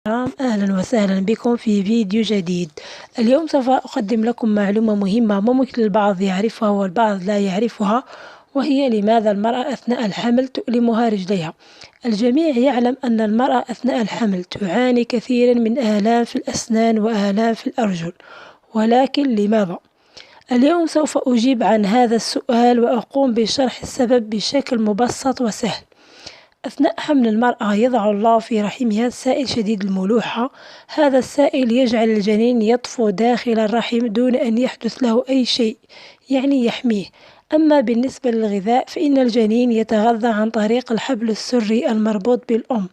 أهلا وسهلا بكم في فيديو جديد. اليوم سوف أقدم لكم معلومة مهمة ممكن البعض يعرفها والبعض لا يعرفها، وهي لماذا المرأة أثناء الحمل تؤلمها رجليها. الجميع يعلم أن المرأة أثناء الحمل تعاني كثيرا من آلام في الأسنان وآلام في الأرجل، ولكن لماذا؟ اليوم سوف أجيب عن هذا السؤال وأقوم بشرح السبب بشكل مبسط وسهل. أثناء حمل المرأة يضع الله في رحمها سائل شديد الملوحة. هذا السائل يجعل الجنين يطفو داخل الرحم دون أن يحدث له أي شيء، يعني يحميه. أما بالنسبة للغذاء فإن الجنين يتغذى عن طريق الحبل السري المربوط بالأم،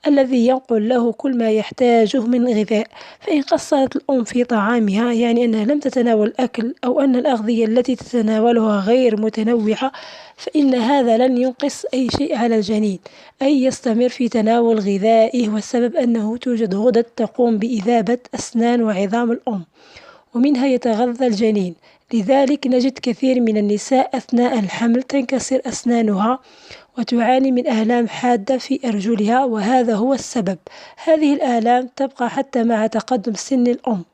الذي ينقل له كل ما يحتاجه من غذاء. فإن قصرت الأم في طعامها، يعني أنها لم تتناول الأكل أو أن الأغذية التي تتناولها غير متنوعة، فإن هذا لن ينقص أي شيء على الجنين، أي يستمر في تناول غذائه، والسبب أنه توجد غدد تقوم بإذابة أسنان وعظام الأم، ومنها يتغذى الجنين. لذلك نجد كثير من النساء أثناء الحمل تنكسر أسنانها وتعاني من آلام حادة في أرجلها، وهذا هو السبب. هذه الآلام تبقى حتى مع تقدم سن الأم.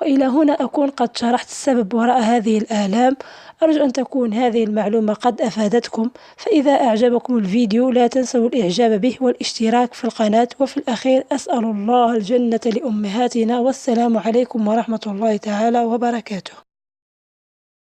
وإلى هنا أكون قد شرحت السبب وراء هذه الآلام. أرجو أن تكون هذه المعلومة قد أفادتكم، فإذا أعجبكم الفيديو لا تنسوا الإعجاب به والاشتراك في القناة. وفي الأخير أسأل الله الجنة لأمهاتنا، والسلام عليكم ورحمة الله تعالى وبركاته.